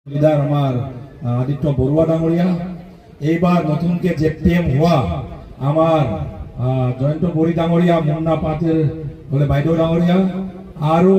Leader আমাৰ আদিত্য বড়ুয়া ডাঙৰিয়া, এইবাৰ নতুনকে জেপিএম হওয়া আমাৰ জয়ন্ত বড়ি ডাঙৰিয়া, মুন্না পাতিল বলে বাইদেউ ডাঙৰিয়া, আৰু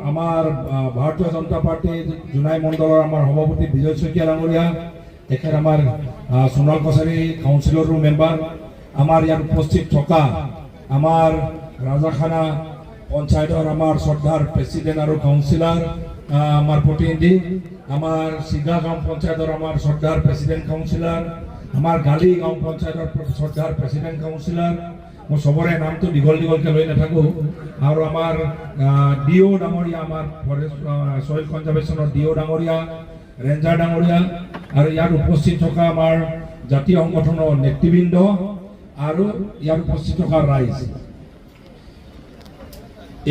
আমাৰ ভাৰতীয় জনতা পাৰ্টিৰ জোনাই মণ্ডলৰ আমাৰ সভাপতি বিজয় শইকীয়া ডাঙৰীয়া, তেখেত আমাৰ সোণাল কছাৰী কাউন্সিলৰো মেম্বাৰ, আমাৰ ইয়াত উপস্থিত থকা আমাৰ ৰাজাখানা পঞ্চায়তৰ আমাৰ শ্ৰদ্ধাৰ প্ৰেচিডেণ্ট আৰু কাউন্সিলাৰ, আমার প্রতিনিধি, আমার সিগা গাঁও পঞ্চায়েতের আমার শ্রদ্ধার প্রেসিডেন্ট কাউন্সিলার, আমার গালি গাঁও পঞ্চায়েতের শ্রদ্ধার প্রেসিডেন্ট কাউন্সিলার, মই সবরে নামটো দীঘল দীঘলকে লৈ নাথাকো, আৰু আমাৰ ডিও ডাঙৰীয়া, আমাৰ ফৰেষ্ট সইল কনজাৰ্ভেশ্যনৰ ডিও ডাঙৰীয়া, ৰেঞ্জাৰ ডাঙৰীয়া, আৰু ইয়াত উপস্থিত থকা আমাৰ জাতীয় সংগঠনৰ নেতৃবৃন্দ আৰু ইয়াত উপস্থিত থকা ৰাইজ,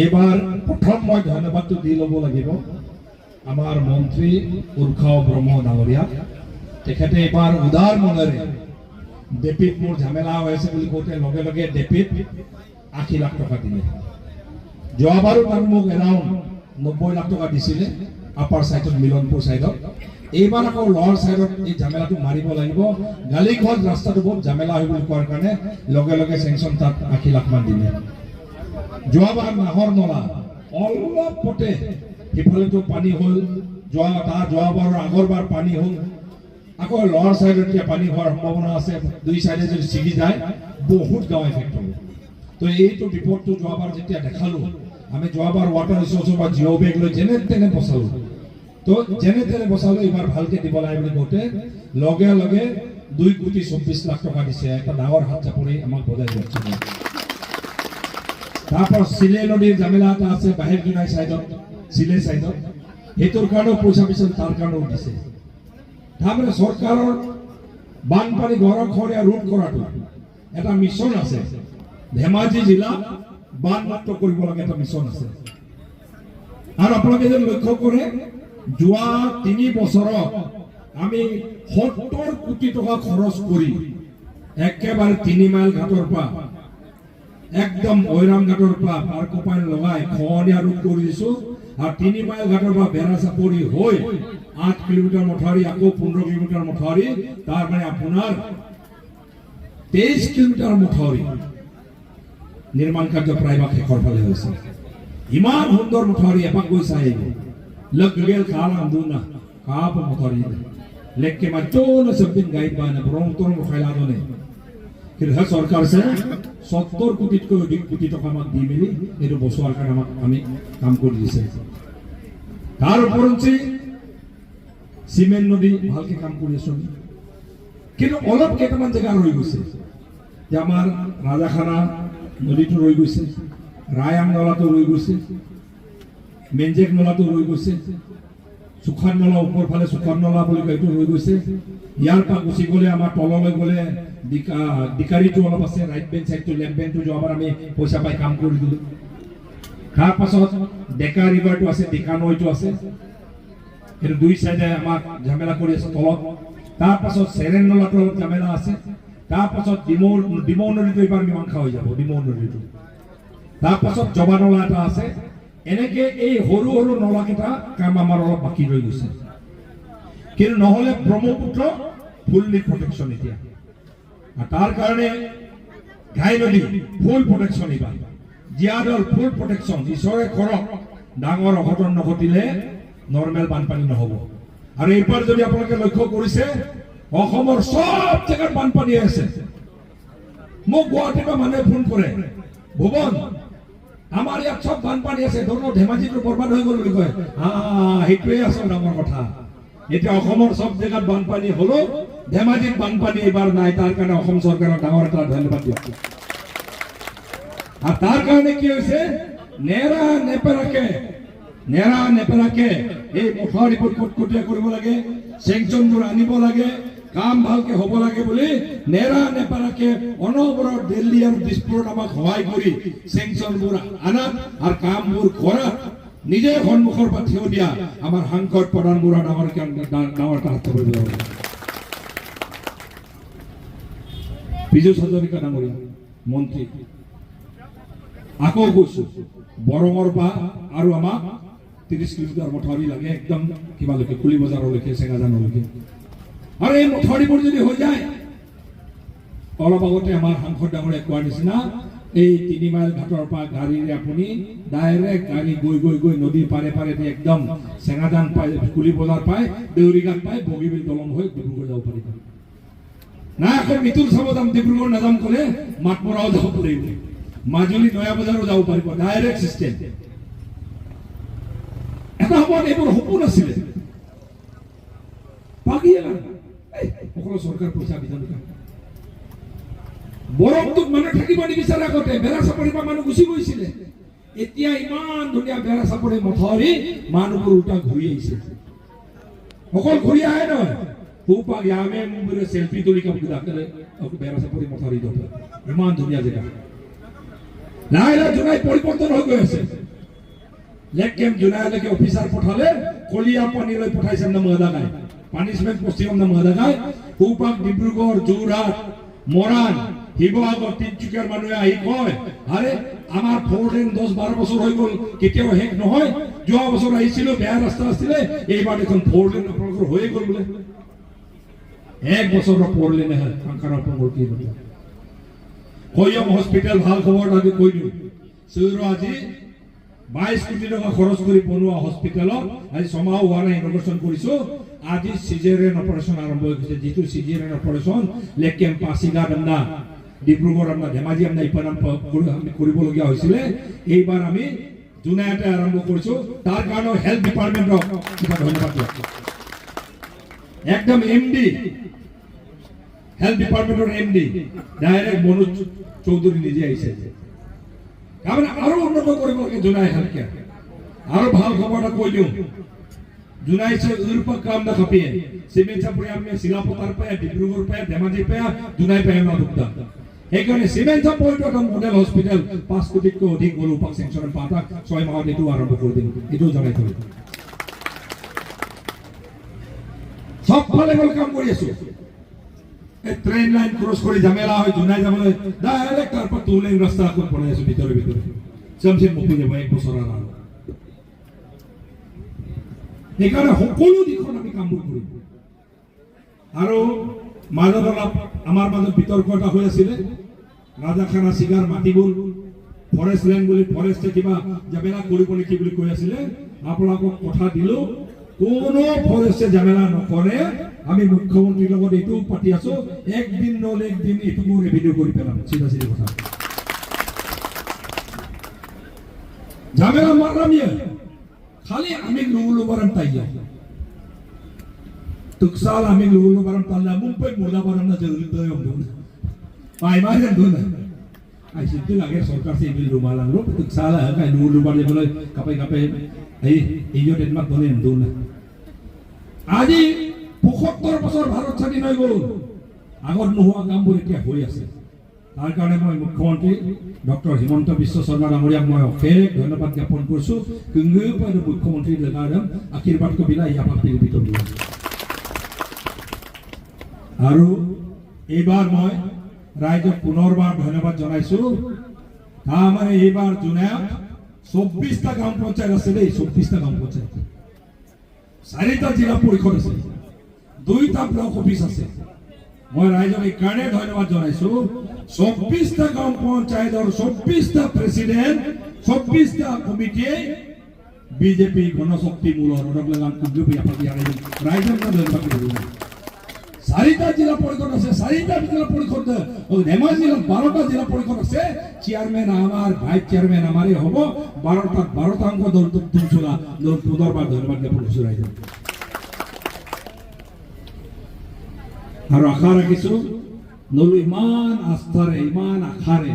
এইবাৰ প্ৰথম মই ধন্যবাদটো দি ল'ব লাগিব আমাৰ মন্ত্ৰী উৰ্খাও ব্ৰহ্ম ডাঙৰীয়া। তেখেতে এইবাৰ উদাৰ মনেৰে ডেপিত মোৰ ঝামেলা হৈ আছে বুলি কওঁতে লগে লগে ডেপিত 80 লাখ টকা দিলে। যোৱাবাৰো তাৰ মোক এৰাউণ্ড 90 লাখ টকা দিছিলে আপাৰ চাইডত, মিলনপুৰ চাইডত। এইবাৰ আকৌ লোৱাৰ চাইডত এই ঝামেলাটো মাৰিব লাগিব, গালিঘৰ ৰাস্তাটো বহুত ঝামেলা হৈ বুলি কোৱাৰ কাৰণে লগে লগে চেংচন তাত 80 লাখ মান দিলে। যোৱাবাৰ নাহৰ নলা অলপ পতে সিফালেতো পানী হ'ল, যোৱাবাৰৰ আগৰবাৰ পানী হ'ল, আকৌ লোৱাৰ চাইডত এতিয়া পানী হোৱাৰ সম্ভাৱনা আছে। দুই চাইডে যদি ছিগি যায় বহুত গাঁও এফেক্ট হ'ব। তো এইটো ৰিপৰ্টটো যোৱাবাৰ যেতিয়া দেখালোঁ, আমি যোৱাবাৰ ৱাটাৰ ৰিচোৰ্চৰ পৰা জিঅ' বেগ লৈ যেনে তেনে বচালোঁ, তো যেনে তেনে বচালোঁ। এইবাৰ ভালকৈ দিব লাগে বুলি কওঁতে লগে লগে 2,24 লাখ টকা দিছে। এটা ডাঙৰ হাত চাপৰি আমাক বজাই দিছে। তাৰপৰ সিলে নদীৰ ঝামেলা এটা আছে বাহিৰ জোনাই সাইডত, সিলে সাইডত, সেইটোৰ কাৰণেও পইচা পিছল, তাৰ কাৰণেও দিছে। তাৰমানে চৰকাৰৰ বানপানী গৰাখহৰীয়া ৰোধ কৰাটো এটা মিছন আছে। ধেমাজি জিলা বানমুক্ত কৰিব লাগে এটা মিছন আছে। আৰু আপোনালোকে যদি লক্ষ্য কৰে, যোৱা 3 বছৰত আমি 70 কোটি টকা খৰচ কৰি একেবাৰে 3 মাইল ঘাটৰ পৰা একদম ঐৰাম ঘাটৰ পৰা পাৰ্ক পাইন লগাই খহনীয়া ৰোধ কৰি দিছো। আৰু 3 মাইল ঘাটৰ পৰা বেৰা চাপৰি হৈ 8 কিলোমিটাৰ মথাউৰি, আকৌ 15 কিলোমিটাৰ মথাউৰি, তাৰ মানে আপোনাৰ 23 কিলোমিটাৰ মথাউৰি নিৰ্মাণ কাৰ্য প্ৰায়ভাগ শেষৰ ফালে হৈছে। ইমান সুন্দৰ মথাউৰি, এপাক গৈ চাই আহিব। লগ গেল খাল আন্দোলনা কাপ মথাউৰি লেখকে মাতোন সবদিন গাইড বানে ব্ৰহ্মপুত্ৰৰ মুখাইলাদনে, কিন্তু চৰকাৰ 70 কোটিতকৈ অধিক কোটি টকা আমাক দি মেলি এইটো বচোৱাৰ কাৰণে আমি কাম কৰি দিছে। তাৰ ওপৰঞ্চি চিমেণ্ট নদী ভালকে কাম কৰি আছো, কিন্তু অলপ কেইটামান জেগা ৰৈ গৈছে। যে আমাৰ ৰাজাখানা নদীটো ৰৈ গৈছে, ৰায়াং নলাটো ৰৈ গৈছে, মেঞ্জেক নলাটো ৰৈ গৈছে, সুখান নলা ওপৰ ফালে সুখান নলা বুলি কয়, এইটো ৰৈ গৈছে। ইয়াৰ পৰা গুচি গ'লে আমাৰ তললৈ গ'লে ডিকাৰীটো অলপ আছে, ৰাইট বেঞ্চ চাইডটো, লেফ্ট বেঞ্চটো যোৱাবাৰ আমি পইচা পাই কাম কৰি দিলোঁ। তাৰ পাছত ডেকা ৰিভাৰটো আছে, ডেকা নৈটো আছে, সেইটো দুই চাইডে আমাক ঝামেলা কৰি আছে তলত। তাৰ পাছত চেৰেন নলাটো অলপ ঝামেলা আছে। তাৰ পাছত ডিমৌ নদীটো এইবাৰ মীমাংসা হৈ যাব, ডিমৌ নদীটো। তাৰ পাছত জবা নলা এটা আছে। এনেকে এই সৰু সৰু নলাকেইটা কাম আমাৰ অলপ বাকী ৰৈ গৈছে, কিন্তু নহ'লে ব্ৰহ্মপুত্ৰ ফুললি প্ৰটেকশ্যন এতিয়া। তার কারণে ঘাই নদী ফুল প্রটেকশন, এবার জিয়াদল ফুল প্রটেকশন। ঈশ্বরে করক, ডাঙর অঘটন নঘটিলে নর্মেল বানপানী নহব। আর এইবার যদি আপনাদের লক্ষ্য করেছে, অসমৰ সব জায়গাৰ বানপানী আছে। মোক গুৱাহাটীৰ পৰা মানুহে ফোন কৰে, ভুবন আমাৰ ইয়াত সব বানপানী আছে, ধৰো ধেমাজিটো বৰবাদ হয়ে গেল বুলি কয়। সেইটোৱে আসল ডাঙৰ কথা। এতিয়া অসমৰ সব জায়গাত বানপানী হলো, ধেমাজিত বানপানী এবাৰ নাই। তাৰ কাৰণে অসম চৰকাৰক ডাঙৰ এটা ধন্যবাদ দিওঁ। আৰু তাৰ কাৰণে কি হৈছে, নেৰা নেপেৰাকে এই মথাউৰিবোৰ কটকটীয়া কৰিব লাগে, চেংচনবোৰ আনিব লাগে, কাম ভালকে হ'ব লাগে বুলি নেৰা নেপেৰাকে অনবৰত দিল্লী আৰু দিছপুৰত আমাক সহায় কৰি চেংচনবোৰ আনাত আৰু কামবোৰ কৰাত নিজে সন্মুখৰ পৰা থিয় দিয়া আমাৰ সাংসদ প্ৰধান বুঢ়া ডাঙৰ এটা হাত কৰিব লাগে। পীযুষ হাজৰিকা ডাঙৰীয়া মন্ত্ৰী, আকৌ কৈছো বৰঙৰ পৰা আৰু আমাক 30 কিলোমিটাৰ মথাউৰি লাগে একদম কিবালৈকে কুলি বজাৰলৈকে চেঙাজানলৈকে আৰু এই মথাউৰিবোৰ যদি হৈ যায় অলপ আগতে আমাৰ সাংসদ ডাঙৰীয়া কোৱাৰ নিচিনা এই 3 মাইল ঘাটৰ পৰা গাড়ীৰে আপুনি ডাইৰেক্ট গাড়ী গৈ নদীৰ পাৰে একদম চেঙাজান পায় কুলি বজাৰ পায় দেউৰিঘাট পায় বগীবিল দলং হৈ ডিব্ৰুগড় যাব পাৰিব না এখন মিতুল চাব যাম ডিব্ৰুগড় নাযাম ক'লে মাতমৰাও যাব পাৰিব মাজুলী নয়া বজাৰো যাব পাৰিব ডাইৰেক্ট চিষ্টেম এটা সময়ত এইবোৰ সপোন আছিলে পাগিয়ে সকলো চৰকাৰ পইচা বিধান বৰফটোত মানুহ থাকিব নিবিচাৰে আগতে বেৰা চাপৰিৰ পৰা মানুহ গুচি গৈছিলে এতিয়া ইমান ধুনীয়া বেৰা চাপৰি মথাউৰি মানুহবোৰ উল্টা ঘূৰি আহিছে অকল ঘূৰি আহে নহয় খুব ইয়ামে মুম্বাইৰ সেলফি তুলি কাম দাখলে বেৰা চাপৰি মথাউৰি দিব ইমান ধুনীয়া জেগা লাহে জুনাই পৰিৱৰ্তন হৈ গৈ আছে লেক কেম্প জুনাইলৈকে অফিচাৰ পঠালে কলিয়া পানীলৈ পঠাইছে নামদাগাই পানিশমেন্ট পশ্চিম নামদাগাই খুপাক ডিব্ৰুগড় যোৰহাট মৰাণ শিৱসাগৰ তিনিচুকীয়াৰ মানুহে আহি কয় আৰে আমাৰ 4 লেন 10-12 বছৰ হৈ গ'ল কেতিয়াও শেষ নহয় যোৱা বছৰ আহিছিল বেয়া ৰাস্তা আছিলে এইবাৰ এখন 4 লেন আপোনালোকৰ হৈ গ'ল বোলে এক বছৰৰ 4 লেন হে সংখ্যাৰ আপোনালোকৰ কি হ'ব কয়ম হস্পিটেল ভাল খবৰ আজি কৈ দিওঁ চৈৰ আজি 22 কোটি টকা খৰচ কৰি বনোৱা হস্পিটেলত আজি সমাহ হোৱা নাই ইনভেষ্টমেণ্ট কৰিছো আজি সিজেৰিয়ান অপাৰেশ্যন আৰম্ভ হৈছে যিটো সিজেৰিয়ান অপাৰেশ্যন লেকেম পাছিঘাট আমনা ডিব্ৰুগড় আমনা ধেমাজি আমনা ইপানাম কৰিবলগীয়া হৈছিলে এইবাৰ আমি জুনাইতে আৰম্ভ কৰিছো তাৰ কাৰণে হেলথ ডিপাৰ্টমেণ্টক ধন্যবাদ একদম এমডি হেলথ ডিপাৰ্টমেণ্টৰ এমডি ডাইৰেক্ট মনোজ চৌধুৰী নিজে আহিছে কাৰণ আৰু উন্নত কৰিব লাগে জুনাই হেলথ কেয়াৰ আৰু ভাল খবৰ এটা কৈ দিওঁ जुनाई से उर्पक काम ना खपिए सीमेंट छपड़िया में सिलापतार पे डिब्रुगढ़ पे धेमाजी पे जुनाई पे ना दुखता एक ने सीमेंट छपड़ तो मॉडल हॉस्पिटल 5 कोटी को अधिक बोलो पाक सेंचुरी पाता 6 माह दितो आरंभ कर दिन इतो জানাই থই সব ফলে গল কাম কৰি আছো এই ট্ৰেন লাইন ক্ৰস কৰি জামেলা হয় জুনাই যাবলৈ ডাইরেক্ট তার পর 2 লেন রাস্তা কোন পড়ে আছে ভিতরে সমসে মুক্তি যাব এক বছর আর এখানে সকলো দিশত আমি কাম কৰিম আৰু মাজত অলপ আমাৰ মাজত বিতৰ্ক এটা হৈ আছিলে ৰাজাখানা চিগাৰ মাটিবোৰ ফৰেষ্ট ল্যান্ড বুলি ফৰেষ্টে কিবা জামেলা কৰিব নেকি বুলি কৈ আছিলে আপোনালোকক কথা দিলো কোনো ফৰেষ্টে জামেলা নকৰে আমি মুখ্যমন্ত্ৰীৰ লগত এইটো পাতি আছো একদিন নহলে একদিন এইটো মোৰ ৰেভিনিউ কৰি পেলাম চিধা কথা জামেলা মাৰামিয়ে खाली आम्ही लुगुलु बरम ताइया तुकसाल आम्ही लुगुलु बरम ताल्ला मुंबई मुर्दा बरम ना जरूरी तो हम दोन पाई मारे दोन आई सिद्धू लगे सरकार से बिल रुमाला रो तुकसाल है का लुगुलु बरम बोले कापे এই ইয়ো ডেনমার্ক বলে दोन आज 75 বছর ভারত স্বাধীন হৈ গ'ল আগত নোহোৱা কামবোৰ এতিয়া হৈ আছে তাৰ কাৰণে মই মুখ্যমন্ত্ৰী ডক্টৰ হিমন্ত বিশ্ব শৰ্মা ডাঙৰীয়াক মই অশেষ ধন্যবাদ জ্ঞাপন কৰিছো কিংগৰ মুখ্যমন্ত্ৰী লগাৰম আশীৰ্বাদ কবিলা ইয়াক পিৰিপিত দিও আৰু এইবাৰ মই ৰাইজক পুনৰবাৰ ধন্যবাদ জনাইছো আমাৰ এইবাৰ জুনাইত 24টা গ্ৰাম পঞ্চায়েত আছে দেই 24টা গ্ৰাম পঞ্চায়েত 4টা জিলা পৰিষদ আছে 2টা ব্লক অফিস আছে মই ৰাইজক এই কাৰণে ধন্যবাদ জনাইছো 24টা গ্ৰাম পঞ্চায়েতৰ 24টা প্ৰেসিডেন্ট 24টা কমিটি বিজেপি গণশক্তি মূলৰ ৰগলান কুগলুপি আপি ৰাইজক ধন্যবাদ দিওঁ 4টা জিলা পৰিষদ আছে 4টা জিলা পৰিষদ ধেমাজি জিলাত 12টা জিলা পৰিষদ আছে চেয়ারম্যান আমার ভাইস চেয়ারম্যান আমারই হব 12টা অঙ্ক দল তুলছলা দল পুনর্বার ধন্যবাদ জ্ঞাপন করছো রাইজ আর আশা রাখিছো নলু ইমান আস্থারে ইমান আশারে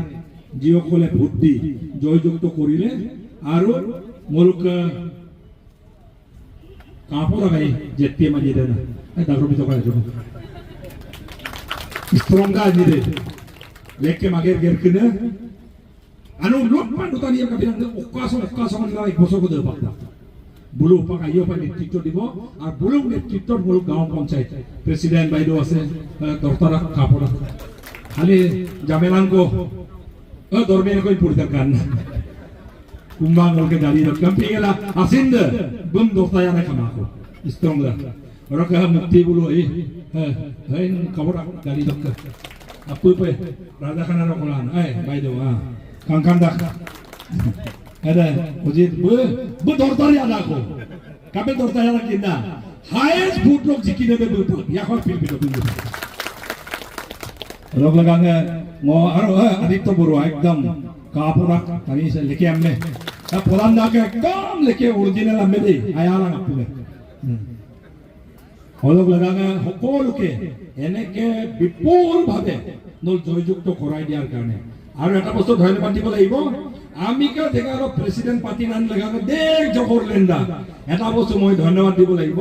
যিসকলে ভোট দি জয়যুক্ত করিলে আৰু মোলক কাপড় গাই যেতে মাঝে দেনা ডাক্তার বিতো করে যাব স্ট্রংগা দিলে লেকে মাগের গেরকিনে anu lutman utani yang kabilang okaso nila ikboso ko dapakta bulu pak ayo pa netrito dibo ar bulu netrito bulu gaon panchayat presiden baido ase dortara kapora khali jamelan ko dormen ko puritarkan kumbangal ke dari dok camping la asinda bum dokta ya nak aku strong lah orang kah mukti bulu hain kabar dari dok apa pe raja khana rokolan by the way kangkang dak ada ujit bu dokta ya aku kabe dokta ya kinda highest food log jikine be bu ya khol fil bi dok rok laganga ngo aro aditya buru ekdam kapura tani se leke amne ta polan da ke ekdam leke original amme dei ayala apule holok laganga hokoluke eneke bipul bhabe nol joyjukto korai diar karone aru eta bostu dhonobad dibo laibo আমিকে দেখার president পাতি নান লাগানো দেখ জহর লেন্ডা এটা বস্তু মই ধন্যবাদ দিব লাগিব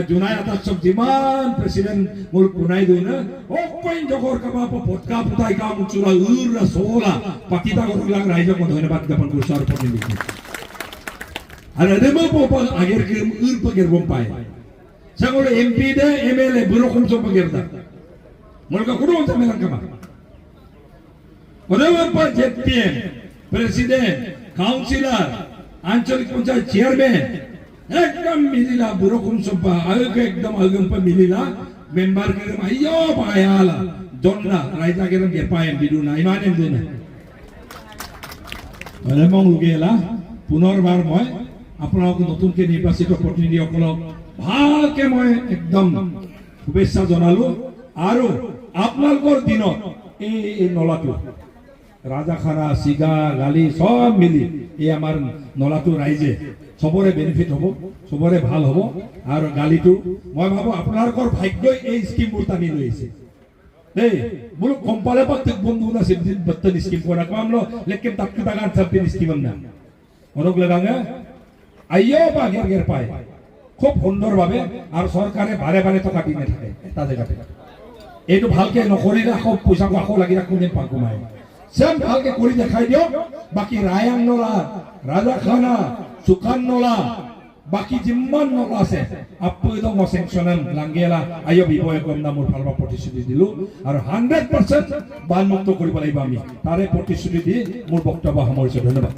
জুনাই আতাক সব জিমান প্রেসিডেন্ট মোর কুনাই দই না ও কইন জহর কাবা পটকা পুতাই কা মুচুরা উররা সোলা পাতিতা গরু লাগ রাইজক ধন্যবাদ জ্ঞাপন করছি আর প্রতিনিধি আর এদেমো পো আগের কে উর পগের বম পায় সাগরে এমপি দে এমএলএ বুরকম সব পগের দা মোরকা কুরো জামেলান কাবা ওদের পর জেপিএম প্রেসিডেন্ট কাউন্সিলর আঞ্চলিক পঞ্চায়েত চেয়ারম্যান একদম মিলিলা বুরকুম সভা আয়োগে একদম আগম পা মিলিলা মেম্বার কে আইয়ো পায়ালা জন্না রাইজা কে গে পায়েন বিদু না ইমানেম দেনা এবং লুগেলা পুনৰবাৰ মই আপোনালোক নতুনকে নিৰ্বাচিত প্ৰতিনিধিসকলক ভালকে মই একদম শুভেচ্ছা জনালো আৰু আপোনালোকৰ দিনত এই নলাটো রাজাখানা সিগা গালি সব মিলি এই আমার নলাটো রাইজে সবরে বেনিফিট হব সবরে ভাল হব আর গালিটো মই ভাবো আপোনালোকৰ ভাগ্যই এই স্কিমবোৰ টানি লৈছে এই বলো কম্পালে প্রত্যেক বন্ধু না সিদ্দিন বত্তন স্কিম করা কামলো লেকিন তাককে টাকা ছাপতে স্কিম না অনক লাগাঙ্গা আইয়ো বা গের পায় খুব সুন্দরভাবে আর সরকারে বারে বারে তো কাটি না থাকে এটা জায়গাতে এইটো ভালকে নকৰিলে আকৌ পইচা আকৌ লাগি কোনে পাক কমায় সেম ভালকে কৰি দেখাই দিও বাকি রায়াং নলা রাজাখানা সুকান নলা বাকি জিম্মান নলা আছে আপনি তো সেংশন লাঙ্গেলা আইও বিবয় কম না মোর ভালবা প্ৰতিশ্ৰুতি দিলো আৰু 100% বানমুক্ত কৰিব লাগিব আমি তাৰে প্ৰতিশ্ৰুতি দি মোৰ বক্তব্য সামৰিছো ধন্যবাদ।